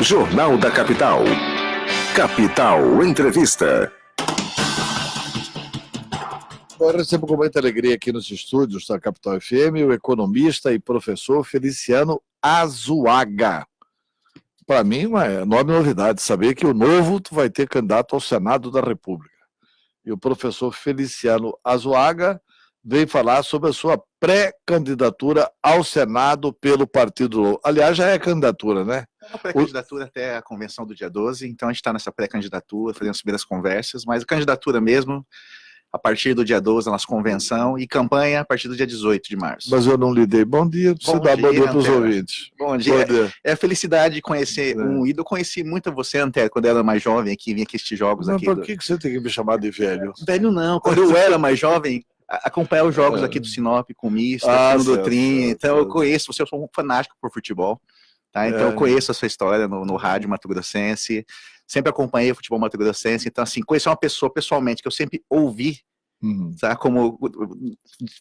Jornal da Capital. Capital Entrevista. Agora recebo com muita alegria aqui nos estúdios da Capital FM o economista e professor Feliciano Azuaga. Para mim, uma enorme novidade saber que o Novo vai ter candidato ao Senado da República. E o professor Feliciano Azuaga vem falar sobre a sua pré-candidatura ao Senado pelo Partido Novo. Aliás, já é candidatura, né? É uma pré-candidatura até a convenção do dia 12, então a gente está nessa pré-candidatura, fazendo as primeiras conversas, mas a candidatura mesmo, a partir do dia 12, a nossa convenção, e campanha a partir do dia 18 de março. Mas eu não lhe dei bom dia, você dá bom dia para os ouvintes. Bom dia. É a felicidade de conhecer um ídolo. Eu conheci muito você, Antero, quando eu era mais jovem aqui, vinha aqui assistir jogos. Mas por que você tem que me chamar de velho? Velho não, quando eu era mais jovem, acompanhar os jogos aqui do Sinop com o Mister, com o Doutrinha, então eu conheço, você é um fanático por futebol, tá? Então eu conheço a sua história no rádio mato-grossense, sempre acompanhei o futebol mato-grossense, então assim, conhecer uma pessoa pessoalmente que eu sempre ouvi, tá? Como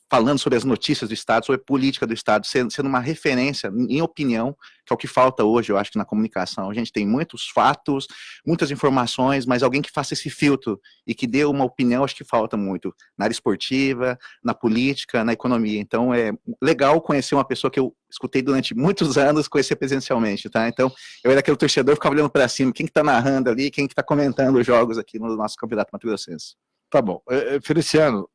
falando sobre as notícias do Estado, sobre a política do Estado, sendo uma referência em opinião, que é o que falta hoje, eu acho que na comunicação. A gente tem muitos fatos, muitas informações, mas alguém que faça esse filtro e que dê uma opinião, acho que falta muito na área esportiva, na política, na economia. Então é legal conhecer uma pessoa que eu escutei durante muitos anos, conhecer presencialmente, tá? Então eu era aquele torcedor, ficava olhando para cima, quem que tá narrando ali, quem que tá comentando os jogos aqui no nosso campeonato mato-grossense. Tá bom. Feliciano,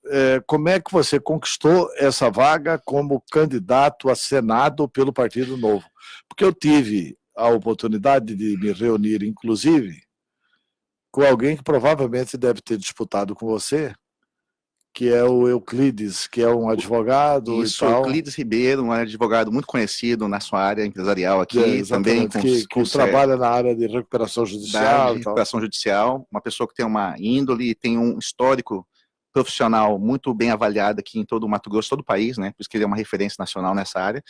como é que você conquistou essa vaga como candidato a Senado pelo Partido Novo? Porque eu tive a oportunidade de me reunir, inclusive, com alguém que provavelmente deve ter disputado com você, que é o Euclides, que é um advogado Isso, e tal. Euclides Ribeiro, um advogado muito conhecido na sua área empresarial aqui, também que trabalha na área de recuperação judicial. Recuperação judicial, uma pessoa que tem uma índole, tem um histórico profissional muito bem avaliado aqui em todo o Mato Grosso, todo o país, né? Por isso que ele é uma referência nacional nessa área.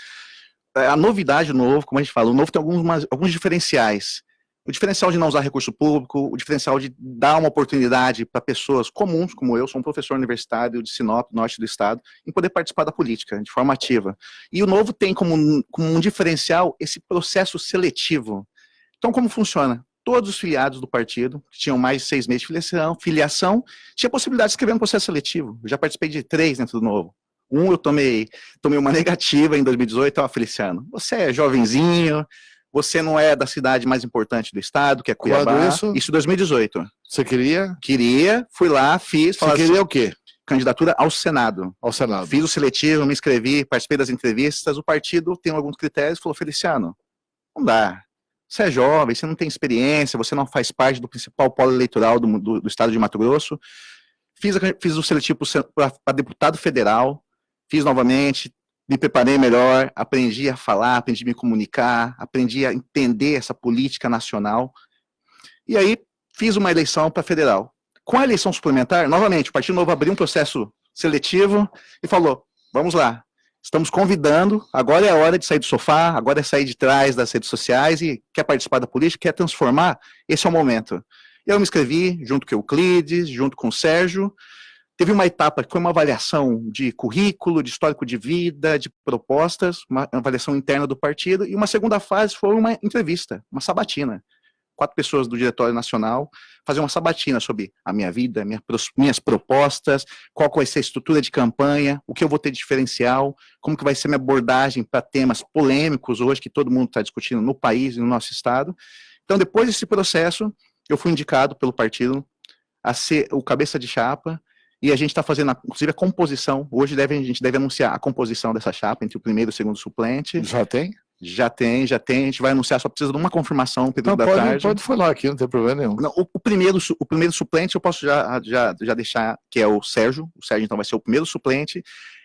A novidade do Novo, como a gente fala, o Novo tem alguns diferenciais. O diferencial de não usar recurso público, o diferencial de dar uma oportunidade para pessoas comuns, como eu, sou um professor universitário de Sinop, norte do estado, em poder participar da política de forma ativa. E o Novo tem como um diferencial esse processo seletivo. Então, como funciona? Todos os filiados do partido, que tinham mais de 6 meses de filiação, tinha a possibilidade de escrever um processo seletivo. Eu já participei de 3 dentro do Novo. Eu tomei uma negativa em 2018, Feliciano, você é jovenzinho, você não é da cidade mais importante do estado, que é Cuiabá. Quando isso? Isso em 2018. Você queria? Queria, fui lá, fiz. Você queria o quê? Candidatura ao Senado. Ao Senado. Fiz o seletivo, me inscrevi, participei das entrevistas. O partido tem alguns critérios, falou, Feliciano, não dá. Você é jovem, você não tem experiência, você não faz parte do principal polo eleitoral do estado de Mato Grosso. Fiz o seletivo para deputado federal, fiz novamente, me preparei melhor, aprendi a falar, aprendi a me comunicar, aprendi a entender essa política nacional. E aí, fiz uma eleição para federal. Com a eleição suplementar, novamente, o Partido Novo abriu um processo seletivo e falou, vamos lá, estamos convidando, agora é a hora de sair do sofá, agora é sair de trás das redes sociais e quer participar da política, quer transformar, esse é o momento. Eu me inscrevi, junto com o Euclides, junto com o Sérgio. Teve uma etapa que foi uma avaliação de currículo, de histórico de vida, de propostas, uma avaliação interna do partido, e uma segunda fase foi uma entrevista, uma sabatina. 4 pessoas do Diretório Nacional fazer uma sabatina sobre a minha vida, minhas propostas, qual vai ser a estrutura de campanha, o que eu vou ter de diferencial, como que vai ser minha abordagem para temas polêmicos hoje que todo mundo está discutindo no país e no nosso estado. Então, depois desse processo, eu fui indicado pelo partido a ser o cabeça de chapa. E a gente está fazendo, inclusive, a composição. Hoje a gente deve anunciar a composição dessa chapa entre o primeiro e o segundo suplente. Já tem? Já tem. A gente vai anunciar, só precisa de uma confirmação no período da tarde. Pode falar aqui, não tem problema nenhum. Não, o primeiro suplente eu posso já deixar, que é o Sérgio. O Sérgio, então, vai ser o primeiro suplente.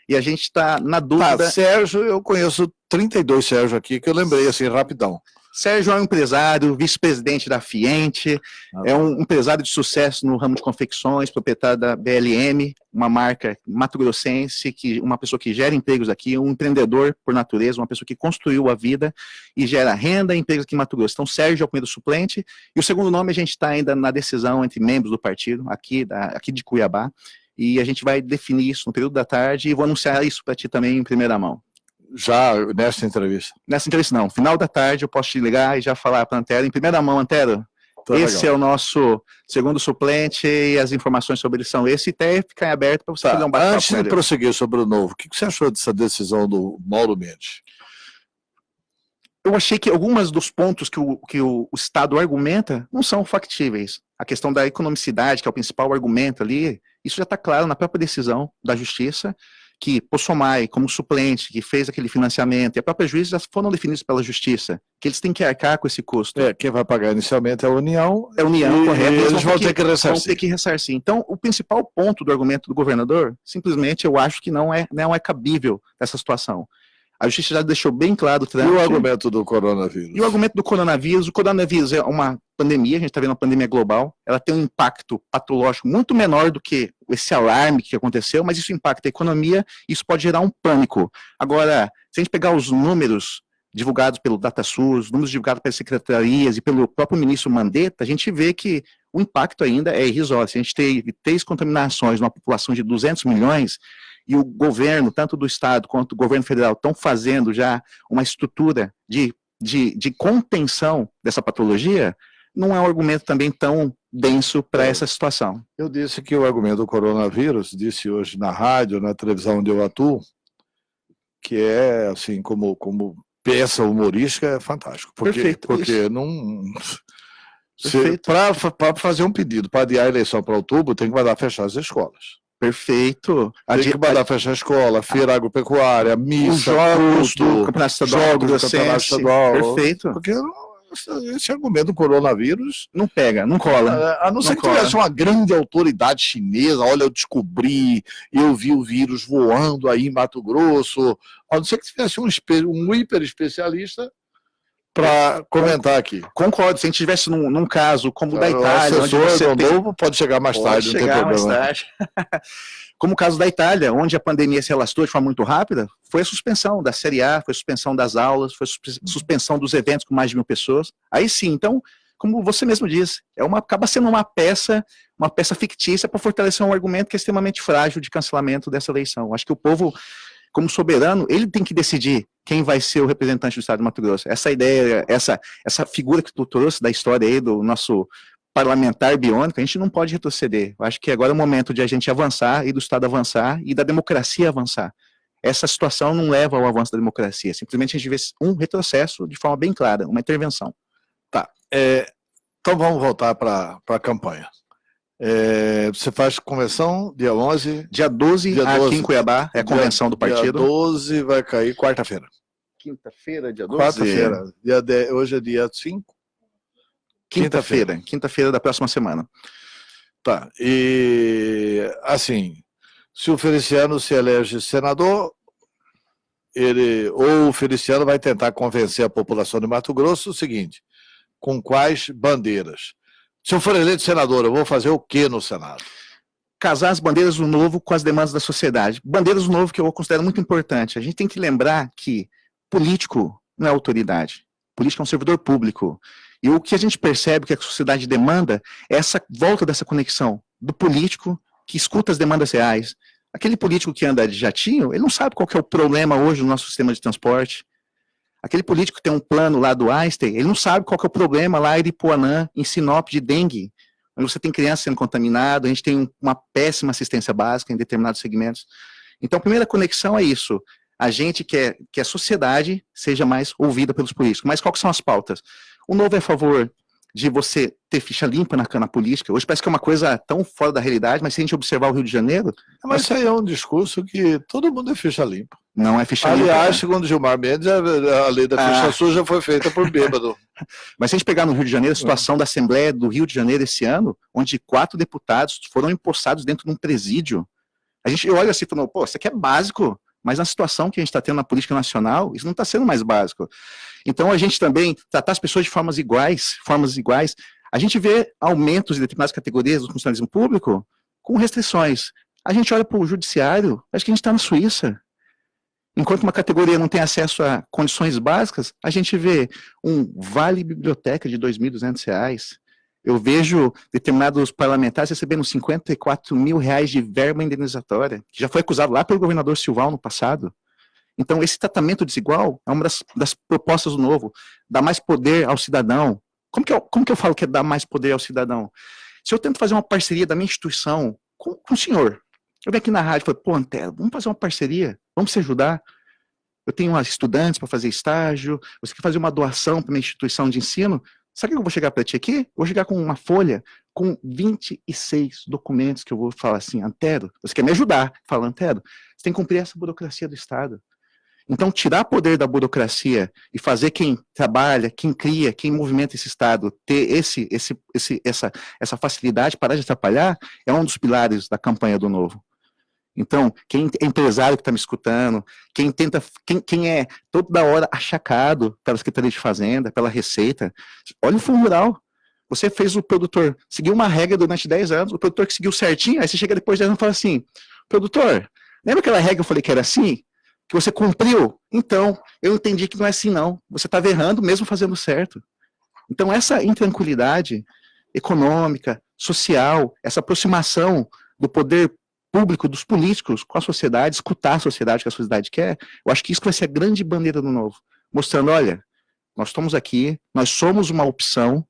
E a gente está na dúvida... Tá, Sérgio, eu conheço 32 Sérgio aqui, que eu lembrei assim, rapidão. Sérgio é um empresário, vice-presidente da Fiente, é um empresário de sucesso no ramo de confecções, proprietário da BLM, uma marca mato-grossense, uma pessoa que gera empregos aqui, um empreendedor por natureza, uma pessoa que construiu a vida e gera renda e empregos aqui em Mato Grosso. Então, Sérgio é o primeiro suplente, e o segundo nome a gente está ainda na decisão entre membros do partido, aqui de Cuiabá, e a gente vai definir isso no período da tarde e vou anunciar isso para ti também em primeira mão. Já nesta entrevista. Nessa entrevista não, final da tarde eu posso te ligar e já falar para a Antero, em primeira mão, Antero, esse legal. é o nosso segundo suplente e as informações sobre ele são esse, e até ficar em aberto para você fazer um bate-papo. Antes de prosseguir sobre o Novo, o que você achou dessa decisão do Mauro Mendes? Eu achei que alguns dos pontos que o Estado argumenta não são factíveis. A questão da economicidade, que é o principal argumento ali, isso já está claro na própria decisão da Justiça, que Poçomai, como suplente, que fez aquele financiamento, e a própria juíza já foram definidos pela Justiça, que eles têm que arcar com esse custo. Quem vai pagar inicialmente é a União. É a União, correto. Eles vão ter que ressarcir. Vão ter que ressarcir. Então, o principal ponto do argumento do governador, simplesmente, eu acho que não é cabível essa situação. A Justiça já deixou bem claro o trâmite. E o argumento do coronavírus? E o argumento do coronavírus? O coronavírus é uma pandemia, a gente está vendo uma pandemia global, ela tem um impacto patológico muito menor do que esse alarme que aconteceu, mas isso impacta a economia, isso pode gerar um pânico. Agora, se a gente pegar os números divulgados pelo DataSUS, números divulgados pelas secretarias e pelo próprio ministro Mandetta, a gente vê que o impacto ainda é irrisório. Se a gente teve 3 contaminações numa população de 200 milhões, e o governo, tanto do Estado quanto do governo federal, estão fazendo já uma estrutura de contenção dessa patologia, não é um argumento também tão denso para essa situação. Eu disse que o argumento do coronavírus, disse hoje na rádio, na televisão onde eu atuo, que é, assim, como peça humorística, é fantástico. Perfeito, porque não... Para fazer um pedido para adiar a eleição para outubro, tem que mandar fechar as escolas. Perfeito. Tem que mandar fechar a escola, feira agropecuária, missa, jogos do campeonato estadual. Perfeito. Porque esse argumento do coronavírus não pega, não cola. A não ser que tivesse uma grande autoridade chinesa, olha, eu descobri, eu vi o vírus voando aí em Mato Grosso, a não ser que tivesse um hiper especialista para comentar aqui. Concordo, se a gente estivesse num caso como o da Itália, onde você novo pode chegar mais tarde, não tem problema. Como o caso da Itália, onde a pandemia se alastrou de forma muito rápida, foi a suspensão da Série A, foi a suspensão das aulas, foi a suspensão dos eventos com mais de 1.000 pessoas. Aí sim, então, como você mesmo disse, acaba sendo uma peça fictícia para fortalecer um argumento que é extremamente frágil de cancelamento dessa eleição. Acho que o povo, como soberano, ele tem que decidir quem vai ser o representante do Estado de Mato Grosso. Essa ideia, essa figura que tu trouxe da história aí do nosso parlamentar biônico, a gente não pode retroceder. Eu acho que agora é o momento de a gente avançar e do Estado avançar e da democracia avançar. Essa situação não leva ao avanço da democracia, simplesmente a gente vê um retrocesso de forma bem clara, uma intervenção. Tá, então vamos voltar para a campanha. Você faz convenção dia 11? Dia 12, aqui em Cuiabá, é a convenção do partido. Dia 12 vai cair quarta-feira. Quinta-feira, dia 12? Quarta-feira, hoje é dia 5? Quinta-feira da próxima semana. Tá, e assim, se o Feliciano se elege senador, ou o Feliciano vai tentar convencer a população de Mato Grosso o seguinte, com quais bandeiras? Se eu for eleito senador, eu vou fazer o que no Senado? Casar as bandeiras do Novo com as demandas da sociedade. Bandeiras do Novo que eu considero muito importante. A gente tem que lembrar que político não é autoridade. Político é um servidor público. E o que a gente percebe que a sociedade demanda é essa volta dessa conexão do político que escuta as demandas reais. Aquele político que anda de jatinho, ele não sabe qual que é o problema hoje no nosso sistema de transporte. Aquele político que tem um plano lá do Einstein, ele não sabe qual que é o problema lá em Iripuanã, em Sinop, de dengue, onde você tem criança sendo contaminada, a gente tem uma péssima assistência básica em determinados segmentos. Então, a primeira conexão é isso. A gente quer que a sociedade seja mais ouvida pelos políticos. Mas quais são as pautas? O Novo é a favor de você ter ficha limpa na política. Hoje parece que é uma coisa tão fora da realidade, mas se a gente observar o Rio de Janeiro... Mas isso aí é um discurso que todo mundo é ficha limpa. Não é ficha limpa. Aliás, segundo Gilmar Mendes, a lei da ficha suja foi feita por bêbado. Mas se a gente pegar no Rio de Janeiro, a situação da Assembleia do Rio de Janeiro esse ano, onde 4 deputados foram empossados dentro de um presídio. A gente olha assim e fala, pô, isso aqui é básico. Mas na situação que a gente está tendo na política nacional, isso não está sendo mais básico. Então, a gente também tratar as pessoas de formas iguais, a gente vê aumentos em determinadas categorias do funcionalismo público com restrições. A gente olha para o judiciário, acho que a gente está na Suíça. Enquanto uma categoria não tem acesso a condições básicas, a gente vê um vale biblioteca de R$ 2.200. Eu vejo determinados parlamentares recebendo R$ 54 mil de verba indenizatória, que já foi acusado lá pelo governador Silval no passado. Então, esse tratamento desigual é uma das propostas do Novo, dar mais poder ao cidadão. Como que eu falo que é dar mais poder ao cidadão? Se eu tento fazer uma parceria da minha instituição com o senhor, eu venho aqui na rádio e falo, pô, Antero, vamos fazer uma parceria, vamos se ajudar. Eu tenho umas estudantes para fazer estágio, você quer fazer uma doação para minha instituição de ensino, sabe o que eu vou chegar para ti aqui? Eu vou chegar com uma folha com 26 documentos que eu vou falar assim, Antero, você quer me ajudar? Fala, Antero, você tem que cumprir essa burocracia do Estado. Então, tirar poder da burocracia e fazer quem trabalha, quem cria, quem movimenta esse Estado, ter essa facilidade, parar de atrapalhar, é um dos pilares da campanha do Novo. Então, quem é empresário que está me escutando, quem é toda hora achacado pela Secretaria de Fazenda, pela Receita, olha o Fundo Rural. Você fez o produtor seguir uma regra durante 10 anos, o produtor que seguiu certinho, aí você chega depois de 10 anos e fala assim, produtor, lembra aquela regra que eu falei que era assim? Que você cumpriu? Então, eu entendi que não é assim não. Você estava errando mesmo fazendo certo. Então, essa intranquilidade econômica, social, essa aproximação do poder público, dos políticos com a sociedade, escutar a sociedade que a sociedade quer, eu acho que isso vai ser a grande bandeira do Novo. Mostrando, olha, nós estamos aqui, nós somos uma opção,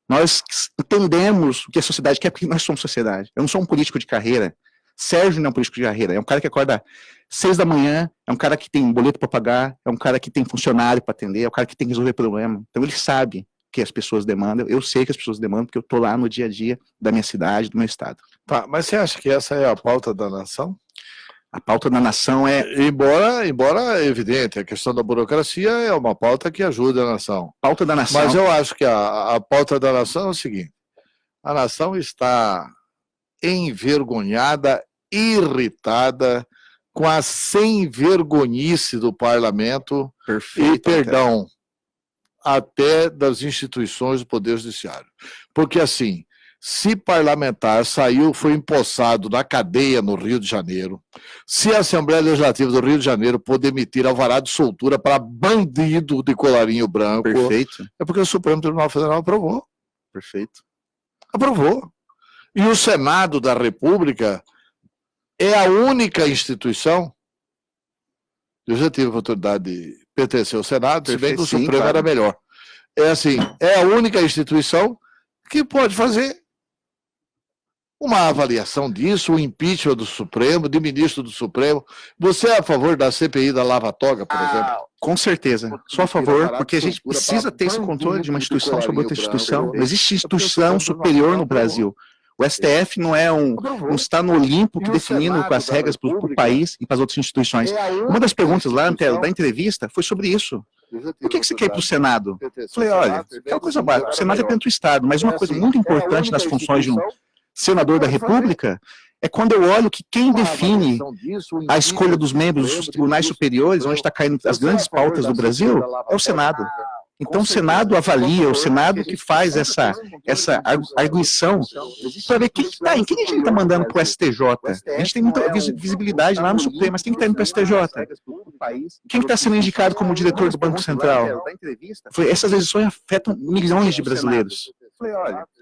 nós entendemos o que a sociedade quer, porque nós somos sociedade. Eu não sou um político de carreira. Sérgio não é um político de carreira, é um cara que acorda 6 da manhã, é um cara que tem um boleto para pagar, é um cara que tem funcionário para atender, é um cara que tem que resolver problema. Então ele sabe o que as pessoas demandam, eu sei que as pessoas demandam, porque eu estou lá no dia a dia da minha cidade, do meu estado. Tá, mas você acha que essa é a pauta da nação? A pauta da nação é... Embora é evidente, a questão da burocracia é uma pauta que ajuda a nação. Pauta da nação... Mas eu acho que a pauta da nação é o seguinte, a nação está envergonhada, irritada com a sem-vergonhice do parlamento. Perfeito, e, perdão, até das instituições do Poder Judiciário. Porque, assim, se parlamentar saiu, foi empossado na cadeia no Rio de Janeiro, se a Assembleia Legislativa do Rio de Janeiro pôde emitir alvará de soltura para bandido de colarinho branco, perfeito, é porque o Supremo Tribunal Federal aprovou. Perfeito. Aprovou. E o Senado da República é a única instituição, eu já tive a oportunidade de pertencer ao Senado, se bem que o Supremo era melhor. É assim, é a única instituição que pode fazer uma avaliação disso, o impeachment do Supremo, de ministro do Supremo. Você é a favor da CPI da Lava Toga, por exemplo? Com certeza, sou a favor, porque a gente precisa ter esse controle de uma instituição sobre outra instituição. Não existe instituição superior no Brasil. O STF não está no Olimpo que definindo as regras para o país e para as outras instituições. Uma das perguntas lá, Antero, da entrevista, foi sobre isso. Por que você quer ir para o Senado? Eu falei, olha, é uma coisa básica, o Senado é dentro do Estado, mas uma coisa muito importante nas funções de um senador da República é quando eu olho que quem define a escolha dos membros dos tribunais superiores, onde está caindo as grandes pautas do Brasil, é o Senado. Então o Senado avalia, o Senado que faz essa arguição para ver quem está, em quem a gente está mandando para o STJ. A gente tem muita visibilidade lá no Supremo, mas quem está indo para o STJ? Quem está sendo indicado como diretor do Banco Central? Essas decisões afetam milhões de brasileiros.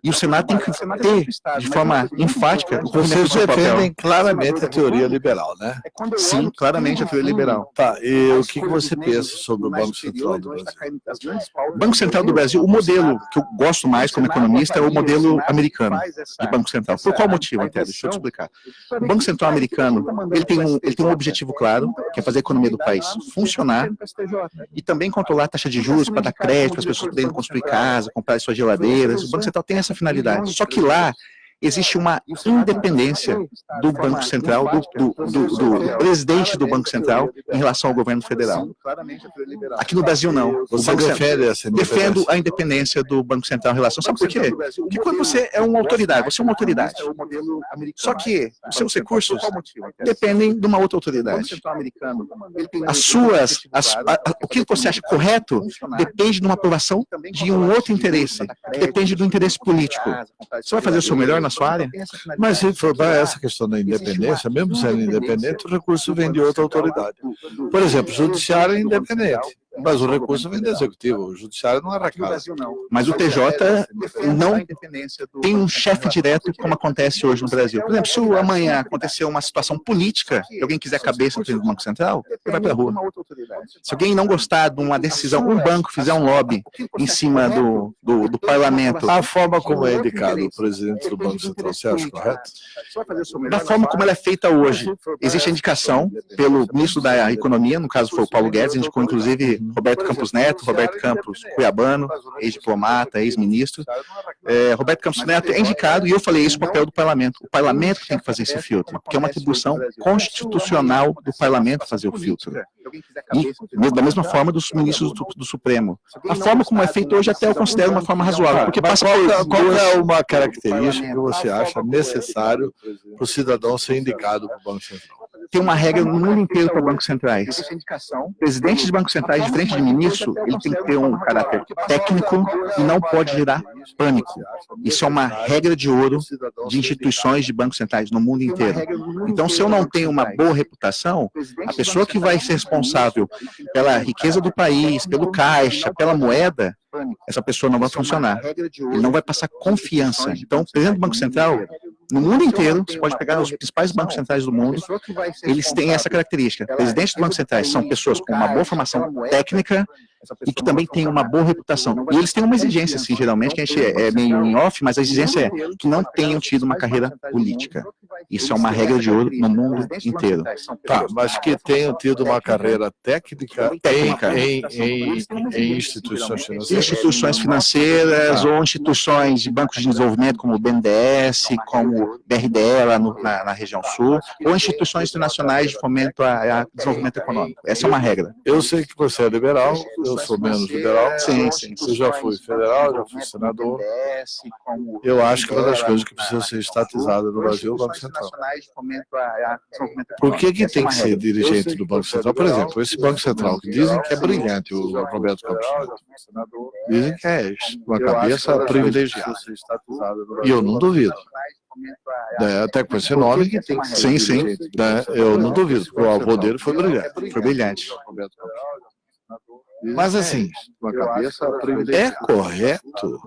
E o Senado tem que ter, de forma enfática, o Vocês defendem claramente a teoria liberal, né? Sim, claramente a teoria liberal. Tá, e o que você pensa sobre o Banco Central do Brasil? O Banco Central do Brasil, o modelo que eu gosto mais como economista é o modelo americano de Banco Central. Por qual motivo, até? Deixa eu te explicar. O Banco Central americano, ele tem um objetivo claro, que é fazer a economia do país funcionar e também controlar a taxa de juros para dar crédito, para as pessoas poderem construir casa, comprar suas geladeiras. O Banco Central tem essa finalidade. Só que lá existe uma independência do Banco Central, do presidente do Banco Central em relação ao governo federal. Aqui no Brasil, não. Você defende essa independência? Defendo a independência do Banco Central em relação... Sabe por quê? Porque quando você é uma autoridade, você é uma autoridade. Só que os seus recursos dependem de uma outra autoridade. O que você acha correto depende de uma aprovação de um outro interesse, que depende do interesse político. Você vai fazer o seu melhor na sua área? Mas se for para essa questão da independência, mesmo sendo independente, o recurso vem de outra autoridade. Por exemplo, o judiciário é independente. Mas o recurso vem do executivo, o judiciário não era casa. Mas o TJ não tem um chefe direto como acontece hoje no Brasil. Por exemplo, se amanhã acontecer uma situação política e alguém quiser a cabeça do presidente do Banco Central, ele vai para a rua. Se alguém não gostar de uma decisão, um banco fizer um lobby em cima do parlamento. A forma como é indicado o presidente do Banco Central, você acha correto? Da forma como ela é feita hoje, existe a indicação pelo ministro da Economia, no caso foi o Paulo Guedes, indicou inclusive Roberto Campos Neto, Roberto Campos cuiabano, ex-diplomata, ex-ministro. Roberto Campos Neto é indicado, e eu falei isso, o papel do parlamento. O parlamento tem que fazer esse filtro, porque é uma atribuição constitucional do parlamento fazer o filtro. E, da mesma forma, dos ministros do Supremo. A forma como é feito hoje até eu considero uma forma razoável, porque passa qual é uma característica que você acha necessário para o cidadão ser indicado para o Banco Central? Tem uma regra no mundo inteiro para bancos centrais. Presidente de bancos centrais, diferente de ministro, ele tem que ter um caráter técnico e não pode gerar pânico. Isso é uma regra de ouro de instituições de bancos centrais no mundo inteiro. Então, se eu não tenho uma boa reputação, a pessoa que vai ser responsável pela riqueza do país, pelo caixa, pela moeda, essa pessoa não vai funcionar. Ele não vai passar confiança. Então, o presidente do Banco Central, no mundo inteiro, você pode pegar os principais bancos centrais do mundo, eles têm essa característica. Presidentes dos bancos centrais são pessoas com uma boa formação técnica e que também têm uma boa reputação. E eles têm uma exigência, assim, geralmente, que a gente é meio em off, mas a exigência é que não tenham tido uma carreira política. Isso é uma regra de ouro no mundo inteiro. Tá, mas que tenham tido uma carreira técnica em instituições financeiras. Instituições financeiras ou instituições de bancos de desenvolvimento, como o BNDES, como o BRDE, lá na região sul, ou instituições internacionais de fomento a desenvolvimento econômico. Essa é uma regra. Eu sei que você é liberal, eu sou menos liberal. Sim. Você já foi federal, já foi senador. Eu acho que uma das coisas que precisa ser estatizada no Brasil é o Banco Central. Por que tem que ser dirigente do Banco Central? Por exemplo, esse Banco Central, que dizem que é brilhante, o Roberto Campos Neto. Dizem que é uma cabeça privilegiada. E eu não duvido. Até com esse nome, sim, eu não duvido, porque o avô dele foi brilhante. Mas assim, é correto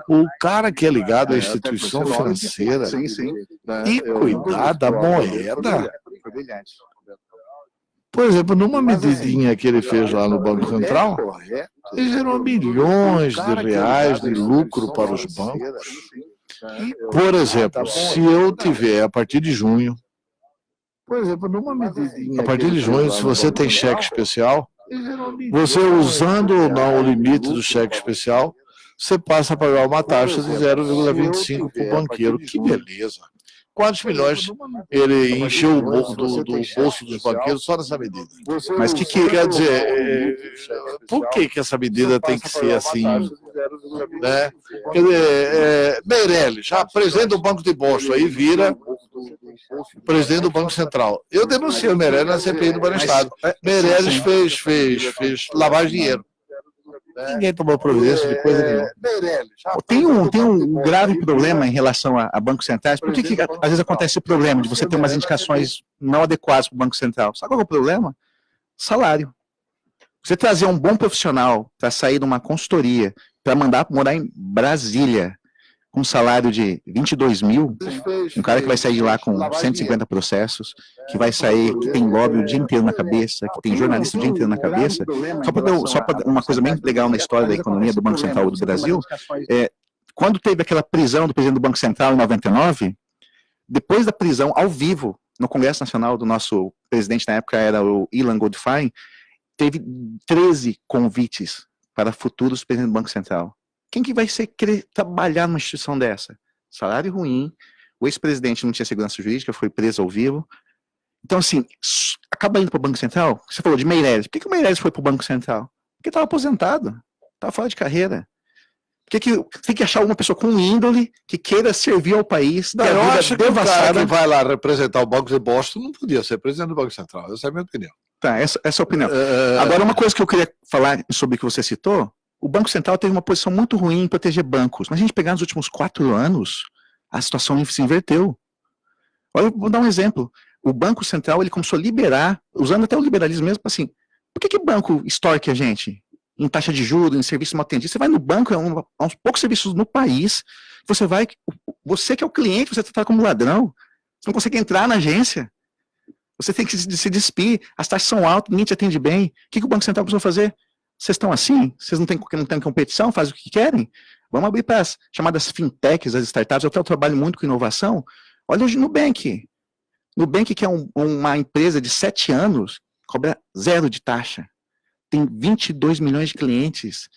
o cara que é ligado à instituição financeira e cuidar da moeda? Por exemplo, numa medidinha que ele fez lá no Banco Central, ele gerou milhões de reais de lucro para os bancos. Por exemplo, se eu tiver a partir de junho, se você tem cheque especial, você usando ou não o limite do cheque especial, você passa a pagar uma taxa de 0,25 para o banqueiro. Que beleza! Quantos milhões ele encheu do bolso dos banqueiros só nessa medida? Mas que quer dizer, por que essa medida tem que ser assim? Né? Quer dizer, Meirelles, presidente do Banco de Boston, aí vira presidente do Banco Central. Eu denunciei o Meirelles na CPI do Banco Estado. Meirelles fez lavagem de dinheiro. Ninguém tomou providência de coisa nenhuma. Tem um grave problema em relação a bancos centrais. Por que às vezes acontece o problema de você ter umas indicações não adequadas para o Banco Central? Sabe qual é o problema? Salário. Você trazer um bom profissional para sair de uma consultoria, para mandar morar em Brasília, com um salário de 22 mil, um cara que vai sair de lá com 150 processos, que vai sair, que tem lobby o dia inteiro na cabeça, que tem jornalista o dia inteiro na cabeça. Só para uma coisa bem legal na história da economia do Banco Central do Brasil, quando teve aquela prisão do presidente do Banco Central em 99, depois da prisão, ao vivo, no Congresso Nacional do nosso presidente na época, era o Ilan Goldfein, teve 13 convites para futuros presidentes do Banco Central. Quem que vai querer trabalhar numa instituição dessa? Salário ruim, o ex-presidente não tinha segurança jurídica, foi preso ao vivo. Então, assim, acaba indo para o Banco Central. Você falou de Meirelles. Por que o Meirelles foi para o Banco Central? Porque estava aposentado, estava fora de carreira. Por que tem que achar uma pessoa com índole que queira servir ao país? Eu acho que o cara que vai lá representar o Banco de Boston não podia ser presidente do Banco Central. Essa é a minha opinião. Tá, essa é a opinião. Agora, uma coisa que eu queria falar sobre o que você citou, o Banco Central teve uma posição muito ruim em proteger bancos. Mas a gente pegar nos últimos 4 anos, a situação se inverteu. Olha, vou dar um exemplo. O Banco Central ele começou a liberar, usando até o liberalismo mesmo, assim, Por que banco extorque a gente? Em taxa de juros, em serviço mal atendido. Você vai no banco, é um dos poucos serviços no país. Você que é o cliente, você está como ladrão. Você não consegue entrar na agência. Você tem que se despir. As taxas são altas, ninguém te atende bem. O que o Banco Central precisou fazer? Vocês estão assim? Vocês não têm competição? Fazem o que querem? Vamos abrir para as chamadas fintechs, as startups. Eu trabalho muito com inovação. Olha o Nubank. Nubank, que é uma empresa de 7 anos, cobra 0 de taxa. Tem 22 milhões de clientes.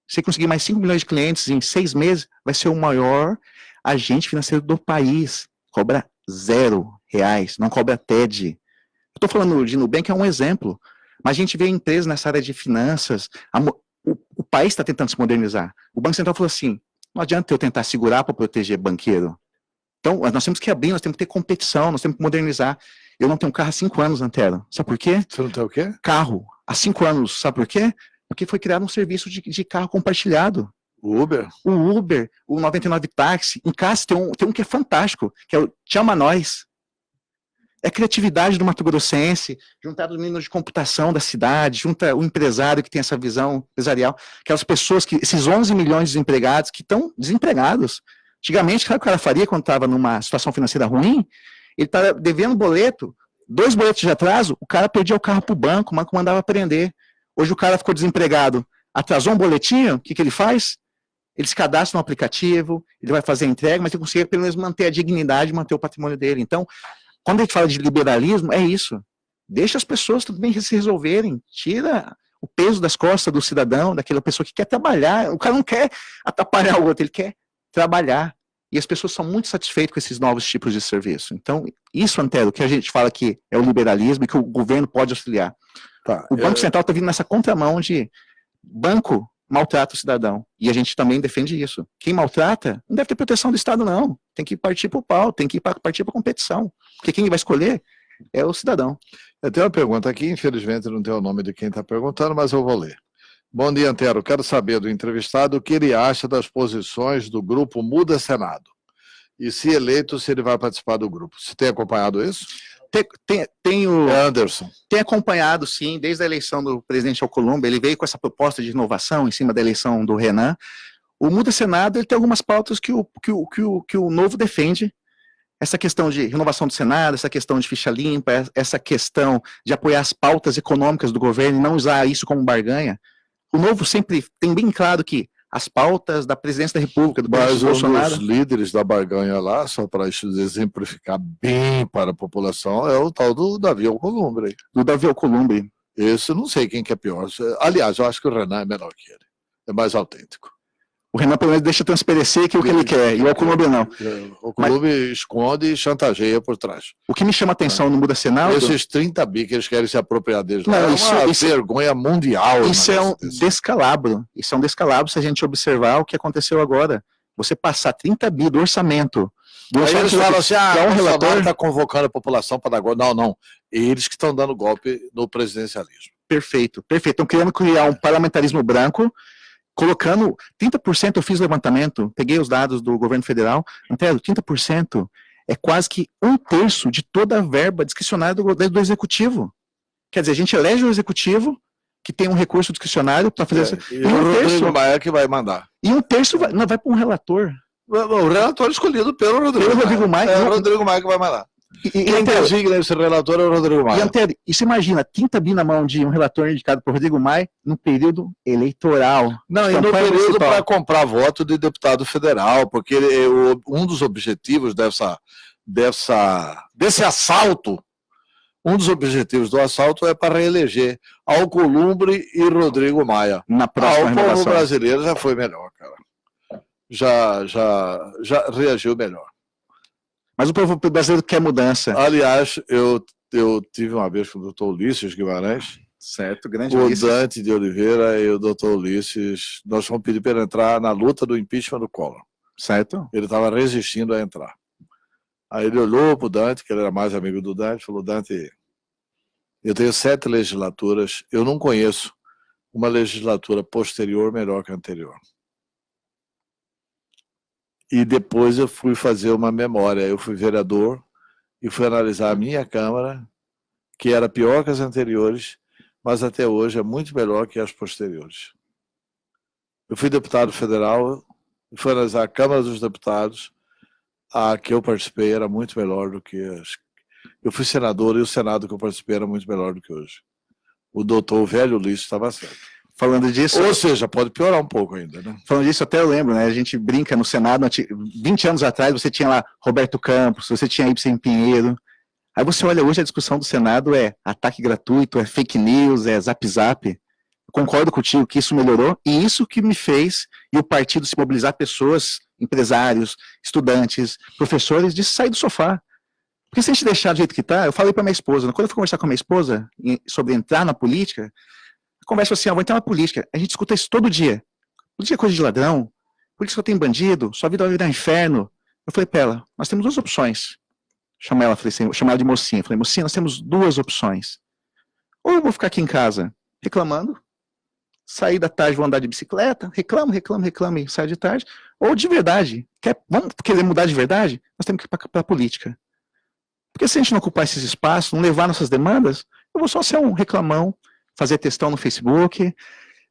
Se conseguir mais 5 milhões de clientes em 6 meses, vai ser o maior agente financeiro do país. Cobra R$0, não cobra TED. Eu estou falando de Nubank, é um exemplo. Mas a gente vê empresas nessa área de finanças. O país está tentando se modernizar. O Banco Central falou assim, não adianta eu tentar segurar para proteger banqueiro. Então, nós temos que abrir, nós temos que ter competição, nós temos que modernizar. Eu não tenho carro há 5 anos, Antero. Sabe por quê? Você não tem o quê? Carro. Há 5 anos. Sabe por quê? Porque foi criado um serviço de carro compartilhado. O Uber? O Uber, o 99 Táxi. Em casa tem um que é fantástico, que é o Chama Nós. É a criatividade do Mato Grossense, juntar os meninos de computação da cidade, junta o empresário que tem essa visão empresarial, aquelas pessoas, esses 11 milhões de desempregados que estão desempregados. Antigamente, sabe o que o cara faria quando estava numa situação financeira ruim? Ele estava devendo boleto, 2 boletos de atraso, o cara perdia o carro para o banco mandava prender. Hoje o cara ficou desempregado, atrasou um boletinho, o que ele faz? Ele se cadastra no aplicativo, ele vai fazer a entrega, mas ele consegue pelo menos manter a dignidade, manter o patrimônio dele. Então, quando a gente fala de liberalismo, é isso. Deixa as pessoas tudo bem se resolverem, tira o peso das costas do cidadão, daquela pessoa que quer trabalhar. O cara não quer atrapalhar o outro, ele quer trabalhar. E as pessoas são muito satisfeitas com esses novos tipos de serviço. Então, isso, Antero, que a gente fala que é o liberalismo e que o governo pode auxiliar. Tá, o Banco Central está vindo nessa contramão de banco maltrata o cidadão. E a gente também defende isso. Quem maltrata não deve ter proteção do Estado, não. Tem que partir para o pau, tem que partir para a competição. Porque quem vai escolher é o cidadão. Eu tenho uma pergunta aqui, infelizmente não tem o nome de quem está perguntando, mas eu vou ler. Bom dia, Antero. Quero saber do entrevistado o que ele acha das posições do grupo Muda Senado. E se eleito, se ele vai participar do grupo. Você tem acompanhado isso? Tenho Anderson. Tem acompanhado, sim, desde a eleição do presidente Alcolumbre. Ele veio com essa proposta de inovação em cima da eleição do Renan. O Muda Senado ele tem algumas pautas que o Novo defende. Essa questão de renovação do Senado, essa questão de ficha limpa, essa questão de apoiar as pautas econômicas do governo e não usar isso como barganha. O Novo sempre tem bem claro que as pautas da presidência da República, do presidente Bolsonaro... Mas um dos líderes da barganha lá, só para exemplificar bem para a população, é o tal do Davi Alcolumbre. Do Davi Alcolumbre. Esse eu não sei quem que é pior. Aliás, eu acho que o Renan é menor que ele. É mais autêntico. O Renan, pelo menos, deixa transparecer aquilo que ele quer, e o Alcolumbre não. O Alcolumbre esconde e chantageia por trás. O que me chama a atenção no Muda Senado... Esses 30 bi que eles querem se apropriar deles lá, não, é uma vergonha mundial. Isso é um descalabro. Isso é um descalabro se a gente observar o que aconteceu agora. Você passar 30 bi do orçamento... Aí eles falam assim, o relator está convocando a população para dar golpe. Não. Eles que estão dando golpe no presidencialismo. Perfeito. Estão querendo criar um parlamentarismo branco, colocando 30%, eu fiz o levantamento, peguei os dados do governo federal, Antero, 30% é quase que 1/3 de toda a verba discricionária do executivo. Quer dizer, a gente elege um executivo que tem um recurso discricionário para fazer... E o Rodrigo Maia que vai mandar. E 1/3 vai para um relator. O relator escolhido pelo Rodrigo Maia. É o Rodrigo Maia que vai mandar. Quem designa esse relator é o Rodrigo Maia. E, Antero, e você imagina, 30 bi na mão de um relator indicado por Rodrigo Maia no período eleitoral. Não, e no período para comprar voto de deputado federal, porque um dos objetivos desse assalto, um dos objetivos do assalto é para reeleger Alcolumbre e Rodrigo Maia. Na próxima o povo brasileiro já foi melhor, cara. Já reagiu melhor. Mas o povo brasileiro quer mudança. Aliás, eu tive uma vez com o doutor Ulisses Guimarães. Certo, grande o Ulisses. Dante de Oliveira e o doutor Ulisses. Nós fomos pedir para ele entrar na luta do impeachment do Collor. Certo. Ele estava resistindo a entrar. Aí ele olhou para o Dante, que ele era mais amigo do Dante, e falou, Dante, eu tenho 7 legislaturas, eu não conheço uma legislatura posterior melhor que a anterior. E depois eu fui fazer uma memória. Eu fui vereador e fui analisar a minha Câmara, que era pior que as anteriores, mas até hoje é muito melhor que as posteriores. Eu fui deputado federal, fui analisar a Câmara dos Deputados, a que eu participei era muito melhor do que as... Eu fui senador e o Senado que eu participei era muito melhor do que hoje. O doutor Velho Ulisses estava certo. Falando disso... Ou seja, pode piorar um pouco ainda, né? Falando disso, até eu lembro, né? A gente brinca no Senado, 20 anos atrás você tinha lá Roberto Campos, você tinha Ibsen Pinheiro. Aí você olha hoje a discussão do Senado é ataque gratuito, é fake news, é zap zap. Eu concordo contigo que isso melhorou e isso que me fez e o partido se mobilizar pessoas, empresários, estudantes, professores, de sair do sofá. Porque se a gente deixar do jeito que tá, eu falei para minha esposa, quando eu fui conversar com a minha esposa sobre entrar na política, a conversa assim, vou entrar na política. A gente escuta isso todo dia. Política é coisa de ladrão, política só tem bandido, sua vida vai virar inferno. Eu falei para ela, nós temos duas opções. Chamei ela, falei assim, chamei ela de mocinha. Falei, mocinha, nós temos duas opções. Ou eu vou ficar aqui em casa reclamando, sair da tarde, vou andar de bicicleta, reclamo, e saio de tarde. Ou de verdade, vamos querer mudar de verdade? Nós temos que ir para a política. Porque se a gente não ocupar esses espaços, não levar nossas demandas, eu vou só ser um reclamão, fazer textão no Facebook,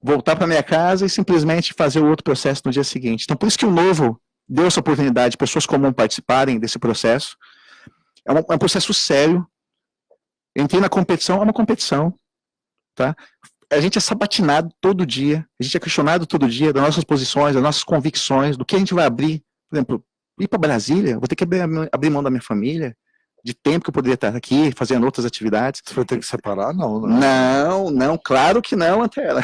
voltar para minha casa e simplesmente fazer o outro processo no dia seguinte. Então, por isso que o Novo deu essa oportunidade de pessoas comuns participarem desse processo. É um processo sério. Entrei na competição, é uma competição. Tá? A gente é sabatinado todo dia, a gente é questionado todo dia das nossas posições, das nossas convicções, do que a gente vai abrir. Por exemplo, ir para Brasília, vou ter que abrir mão da minha família, de tempo que eu poderia estar aqui, fazendo outras atividades. Você vai ter que separar? Não, né? Não, claro que não, Antela.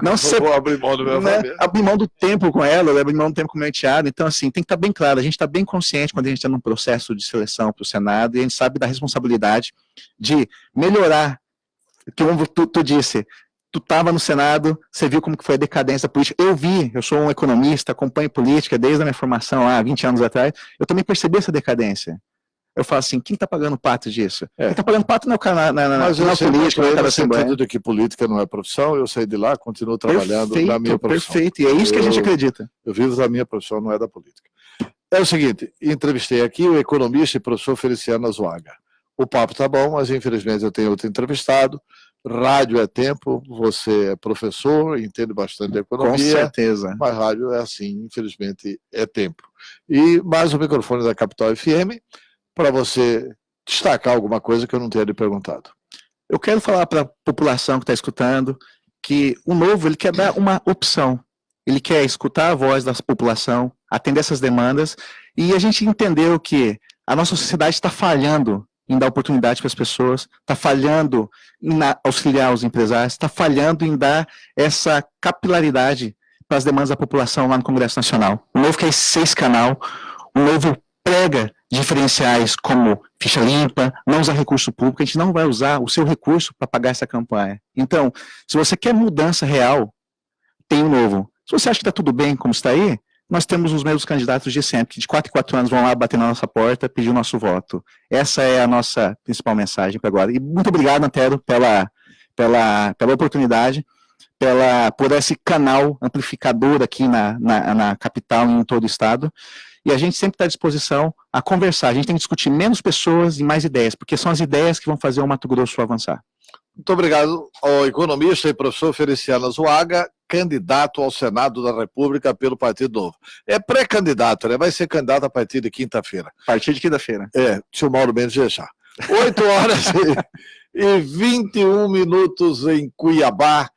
Não vou abrir mão do meu família. Abrir mão do tempo com ela, abrir mão do tempo com o meu enteado. Então, assim, tem que estar bem claro, a gente está bem consciente quando a gente está num processo de seleção para o Senado, e a gente sabe da responsabilidade de melhorar, que tu disse, tu estava no Senado, você viu como que foi a decadência política. Eu sou um economista, acompanho política desde a minha formação há 20 anos atrás, eu também percebi essa decadência. Eu falo assim, quem está pagando pato disso? Quem está pagando pato não é o cara na política, não é o cara da Assembleia. De que política não é profissão, eu saí de lá, continuo trabalhando na minha profissão. Perfeito, e é isso que a gente acredita. Eu vivo da minha profissão, não é da política. É o seguinte, entrevistei aqui o economista e professor Feliciano Azuaga. O papo tá bom, mas infelizmente eu tenho outro entrevistado. Rádio é tempo, você é professor, entende bastante de economia. Com certeza. Mas rádio é assim, infelizmente é tempo. E mais o microfone da Capital FM, para você destacar alguma coisa que eu não tenha lhe perguntado. Eu quero falar para a população que está escutando que o Novo ele quer dar uma opção. Ele quer escutar a voz da população, atender essas demandas, e a gente entendeu que a nossa sociedade está falhando em dar oportunidade para as pessoas, está falhando em auxiliar os empresários, está falhando em dar essa capilaridade para as demandas da população lá no Congresso Nacional. O Novo quer ser esse canal, o Novo prega diferenciais como ficha limpa, não usar recurso público, a gente não vai usar o seu recurso para pagar essa campanha. Então, se você quer mudança real, tem o Novo. Se você acha que está tudo bem como está aí, nós temos os mesmos candidatos de sempre, que de 4 em 4 anos vão lá bater na nossa porta, pedir o nosso voto. Essa é a nossa principal mensagem para agora. E muito obrigado, Antero, pela oportunidade, por esse canal amplificador aqui na capital e em todo o estado. E a gente sempre está à disposição a conversar. A gente tem que discutir menos pessoas e mais ideias, porque são as ideias que vão fazer o Mato Grosso avançar. Muito obrigado ao economista e professor Feliciano Azuaga, candidato ao Senado da República pelo Partido Novo. É pré-candidato, né? Vai ser candidato a partir de quinta-feira. A partir de quinta-feira. Se o Mauro Mendes deixar. 8 horas e 21 minutos em Cuiabá.